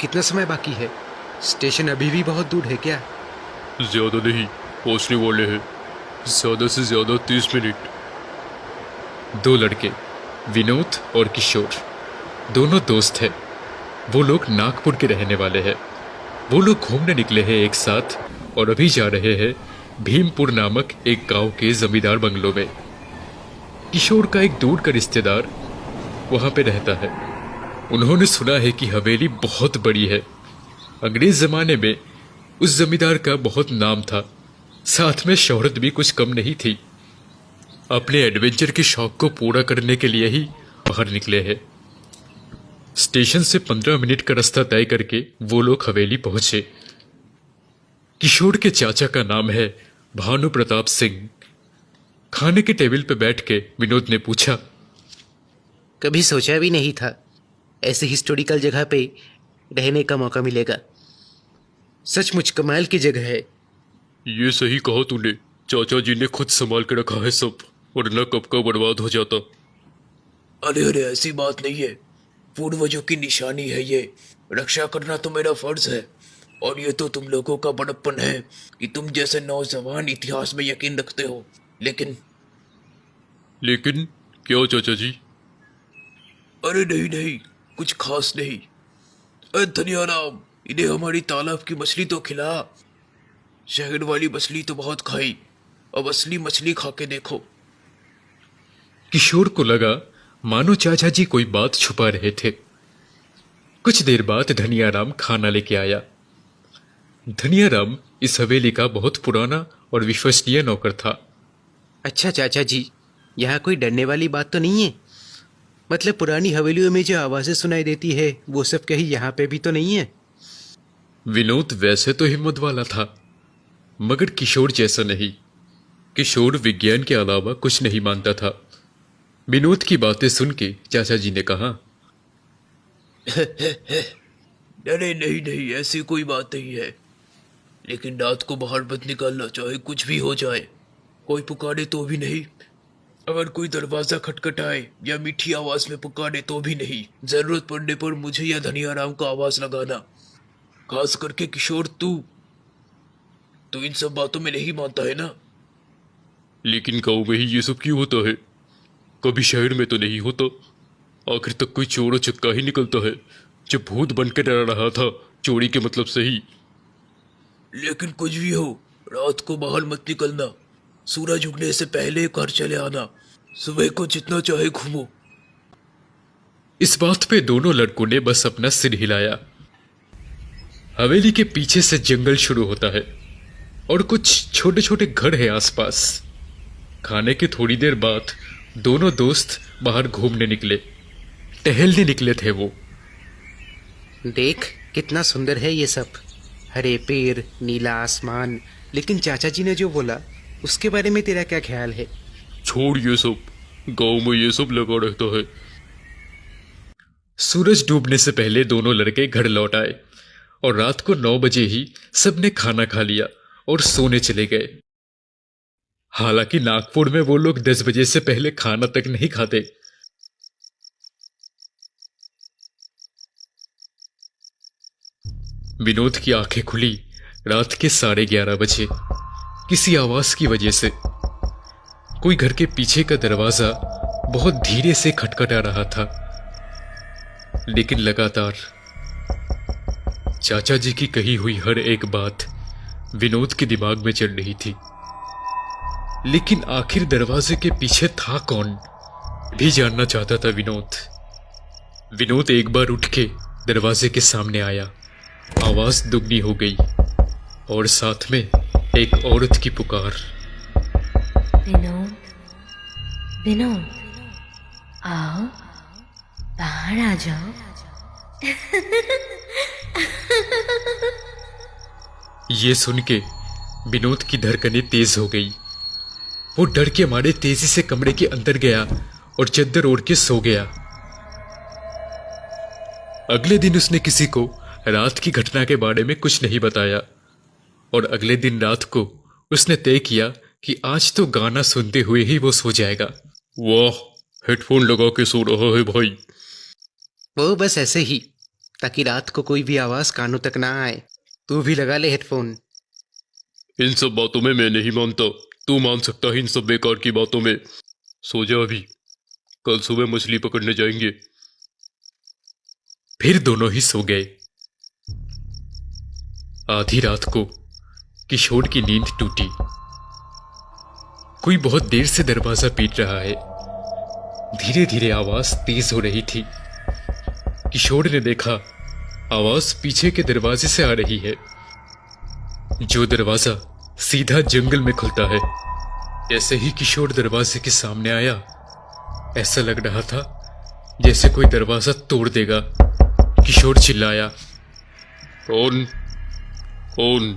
कितना समय बाकी है? स्टेशन अभी भी बहुत दूर है क्या? ज्यादा नहीं, पहुंचने वाले हैं। ज्यादा से ज्यादा 30 मिनट। दो लड़के, विनोद और किशोर, दोनों दोस्त हैं। वो लोग नागपुर के रहने वाले हैं। वो लोग घूमने निकले हैं एक साथ और अभी जा रहे हैं भीमपुर नामक एक गांव के जमींदार बंगलों में। किशोर का एक दूर का रिश्तेदार वहां पे रहता है। उन्होंने सुना है कि हवेली बहुत बड़ी है। अंग्रेज जमाने में उस जमींदार का बहुत नाम था, साथ में शोहरत भी कुछ कम नहीं थी। अपने एडवेंचर के शौक को पूरा करने के लिए ही बाहर निकले हैं। स्टेशन से 15 मिनट का रास्ता तय करके वो लोग हवेली पहुंचे। किशोर के चाचा का नाम है भानु प्रताप सिंह। खाने के टेबल पर बैठ के विनोद ने पूछा, कभी सोचा भी नहीं था ऐसी हिस्टोरिकल जगह पे रहने का मौका मिलेगा। सचमुच कमाल की जगह है। ये सही कहा तूने। चाचा जी ने खुद संभाल के रखा है सब, वरना कब का बर्बाद हो जाता। अरे अरे, ऐसी बात नहीं है। पूर्वजों की निशानी है ये। रक्षा करना तो मेरा फर्ज है। और ये तो तुम लोगों का बड़प्पन है कि तुम जैसे नौजवान इतिहास में यकीन रखते हो। लेकिन क्या चाचा जी? अरे नहीं नहीं, कुछ खास नहीं। अरे धनियाराम, इन्हें हमारी तालाब की मछली तो खिला। शहर वाली मछली तो बहुत खाई, अब असली मछली खा के देखो। किशोर को लगा मानो चाचा जी कोई बात छुपा रहे थे। कुछ देर बाद धनियाराम खाना लेके आया। धनियाराम इस हवेली का बहुत पुराना और विश्वसनीय नौकर था। अच्छा चाचा जी, यहाँ कोई डरने वाली बात तो नहीं है? मतलब पुरानी हवेलियों में जो आवाज़ें सुनाई देती है वो सब कहीं यहाँ पे भी तो नहीं है? विनोद वैसे तो हिम्मत वाला था, मगर किशोर जैसा नहीं। किशोर विज्ञान के अलावा कुछ नहीं मानता था। विनोद की बातें सुन के चाचा जी ने कहा, अरे नहीं नहीं, ऐसी कोई बात नहीं है। लेकिन रात को बाहर मत निकलना, चाहे कुछ भी हो जाए। कोई पुकारे तो भी नहीं। अगर कोई दरवाजा खटखटाए या मीठी आवाज में पुकारे तो भी नहीं। जरूरत पड़ने पर मुझे या धनियाराम का आवाज लगाना। खास करके किशोर, तू इन सब बातों में नहीं मानता है ना? लेकिन गाँव में ही ये सब क्यों होता है? कभी शहर में तो नहीं होता। आखिर तक कोई चोर चक्का ही निकलता है जो भूत बन के डरा रहा था, चोरी के मतलब से ही। लेकिन कुछ भी हो, रात को बाहर मत निकलना। सूरज उगने से पहले घर चले आना। सुबह को जितना चाहे घूमो। इस बात पे दोनों लड़कों ने बस अपना सिर हिलाया। हवेली के पीछे से जंगल शुरू होता है और कुछ छोटे छोटे घर हैं आसपास। खाने के थोड़ी देर बाद दोनों दोस्त बाहर घूमने निकले, टहलने निकले थे वो। देख कितना सुंदर है ये सब, हरे पेड़, नीला आसमान। लेकिन चाचा जी ने जो बोला उसके बारे में तेरा क्या ख्याल है? छोड़ ये सब, गांव में ये सब लगा रहता है। सूरज डूबने से पहले दोनों लड़के घर लौट आए और रात को 9 बजे ही सबने खाना खा लिया और सोने चले गए। हालांकि नागपुर में वो लोग 10 बजे से पहले खाना तक नहीं खाते। विनोद की आंखें खुली रात के 11:30 बजे किसी आवाज की वजह से। कोई घर के पीछे का दरवाजा बहुत धीरे से खटखटा रहा था, लेकिन लगातार। चाचा जी की कही हुई हर एक बात विनोद के दिमाग में चल रही थी। लेकिन आखिर दरवाजे के पीछे था कौन, भी जानना चाहता था विनोद। विनोद एक बार उठ के दरवाजे के सामने आया। आवाज दुगनी हो गई और साथ में एक औरत की पुकार, विनोद, विनोद, आओ बाहर आ जाओ। ये सुन के विनोद की धड़कनें तेज हो गई। वो डर के मारे तेजी से कमरे के अंदर गया और चद्दर ओढ़ के सो गया। अगले दिन उसने किसी को रात की घटना के बारे में कुछ नहीं बताया और अगले दिन रात को उसने तय किया कि आज तो गाना सुनते हुए ही वो सो जाएगा। वाह, हेडफोन लगा के सो रहा है भाई। वो बस ऐसे ही ताकि रात को कोई भी आवाज कानों तक ना आए। तू भी लगा ले हेडफोन। इन सब बातों में मैं नहीं मानता। तू मान सकता है इन सब बेकार की बातों में। सो जा अभी, कल सुबह मछली पकड़ने जाएंगे। फिर दोनों ही सो गए। आधी रात को किशोर की नींद टूटी। कोई बहुत देर से दरवाजा पीट रहा है। धीरे धीरे आवाज तेज हो रही थी। किशोर ने देखा आवाज पीछे के दरवाजे से आ रही है, जो दरवाजा सीधा जंगल में खुलता है। जैसे ही किशोर दरवाजे के सामने आया, ऐसा लग रहा था जैसे कोई दरवाजा तोड़ देगा। किशोर चिल्लाया, कौन कौन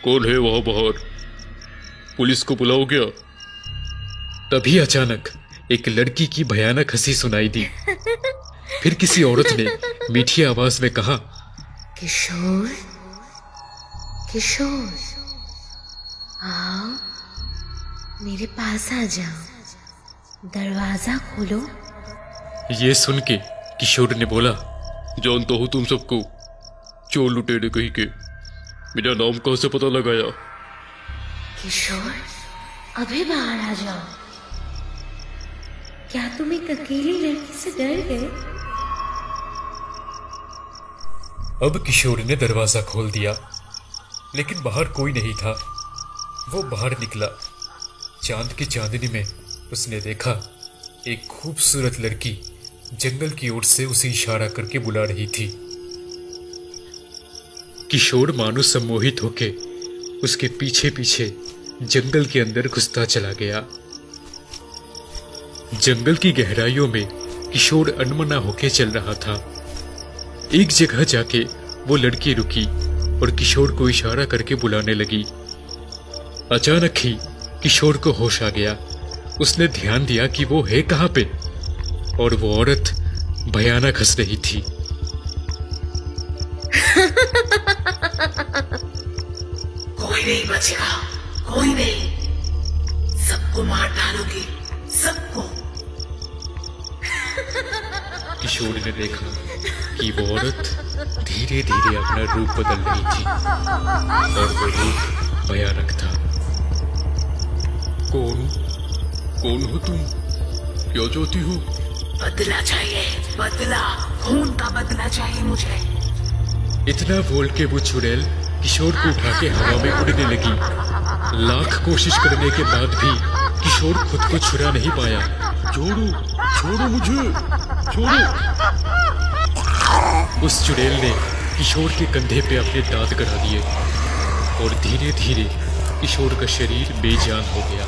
कौन है वहां बाहर? पुलिस को बुलाओ क्या? तभी अचानक एक लड़की की भयानक हंसी सुनाई दी। फिर किसी औरत ने मीठी आवाज में कहा, किशोर, किशोर, आओ मेरे पास आ जाओ, दरवाजा खोलो। ये सुन के किशोर ने बोला, जानता हूं तुम सबको, चोर लुटेरे कहीं के। मेरा नाम कहां से पता लगाया? किशोर, अभी बाहर आ जाओ। क्या तुम एक अकेली लड़की से डर गए? अब किशोर ने दरवाजा खोल दिया, लेकिन बाहर कोई नहीं था। वो बाहर निकला। चांद की चांदनी में उसने देखा एक खूबसूरत लड़की जंगल की ओर से उसे इशारा करके बुला रही थी। किशोर मानो सम्मोहित होके उसके पीछे पीछे जंगल के अंदर घुसता चला गया। जंगल की गहराइयों में किशोर अनमना होके चल रहा था। एक जगह जाके वो लड़की रुकी और किशोर को इशारा करके बुलाने लगी। अचानक ही किशोर को होश आ गया। उसने ध्यान दिया कि वो है कहां पे, और वो औरत भयानक हंस रही थी। कोई नहीं बचेगा, कोई नहीं, सबको मार डालोगी, सबको। किशोर ने देखा कि वो औरत धीरे धीरे अपना रूप बदल रही थी, और वो रूप भयानक था। कौन कौन हो तुम? क्या चाहती हो? बदला चाहिए, बदला, खून का बदला चाहिए मुझे। इतना बोल के वो चुड़ैल किशोर को उठा के हवा में उड़ने लगी। लाख कोशिश करने के बाद भी किशोर खुद को छुड़ा नहीं पाया। छोड़ो, छोड़ो मुझे, छोड़ो। उस चुड़ैल ने किशोर के कंधे पे अपने दांत गड़ा दिए और धीरे धीरे किशोर का शरीर बेजान हो गया।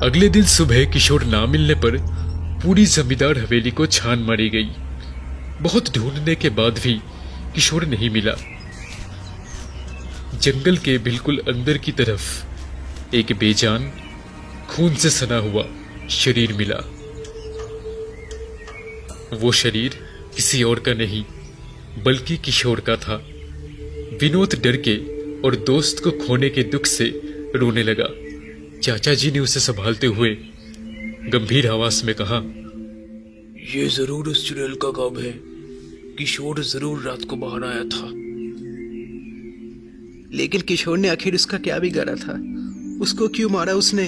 अगले दिन सुबह किशोर ना मिलने पर पूरी जमींदार हवेली को छान मारी गई। बहुत ढूंढने के बाद भी किशोर नहीं मिला। जंगल के बिल्कुल अंदर की तरफ एक बेजान, खून से सना हुआ शरीर मिला। वो शरीर किसी और का नहीं बल्कि किशोर का था। विनोद डर के और दोस्त को खोने के दुख से रोने लगा। चाचा जी ने उसे संभालते हुए गंभीर आवाज में कहा, ये जरूर उस चुड़ैल का काम है। किशोर जरूर रात को बाहर आया था। लेकिन किशोर ने आखिर उसका क्या बिगाड़ा था? उसको क्यों मारा उसने?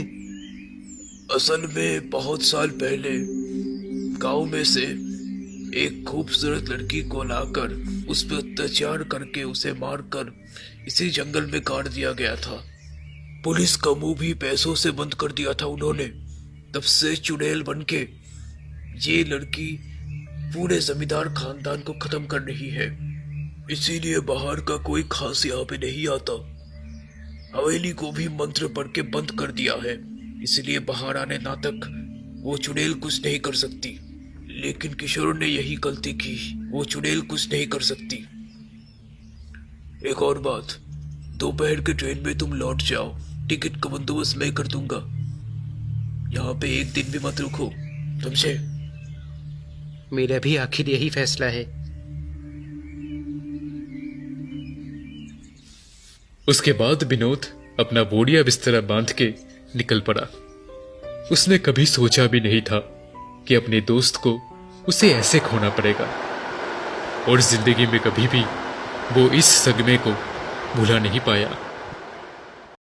असल में बहुत साल पहले गांव में से एक खूबसूरत लड़की को लाकर उस पर अत्याचार करके उसे मारकर इसी जंगल में काट दिया गया था। पुलिस का मुंह भी पैसों से बंद कर दिया था उन्होंने। तब से चुड़ैल बनके ये लड़की पूरे जमींदार खानदान को खत्म कर रही है। इसीलिए बाहर का कोई खास यहाँ पे नहीं आता। हवेली को भी मंत्र पढ़ के बंद कर दिया है। इसलिए बाहर आने ना तक वो चुड़ैल कुछ नहीं कर सकती। लेकिन किशोर ने यही गलती की। वो चुड़ैल कुछ नहीं कर सकती। एक और बात, दोपहर के ट्रेन में तुम लौट जाओ। टिकट का बंदोबस्त मैं कर दूंगा। यहाँ पे एक दिन भी मत रुको, समझे? मेरा भी आखिर यही फैसला है। उसके बाद विनोद अपना बोरिया बिस्तरा बांध के निकल पड़ा। उसने कभी सोचा भी नहीं था कि अपने दोस्त को उसे ऐसे खोना पड़ेगा, और जिंदगी में कभी भी वो इस सदमे को भुला नहीं पाया।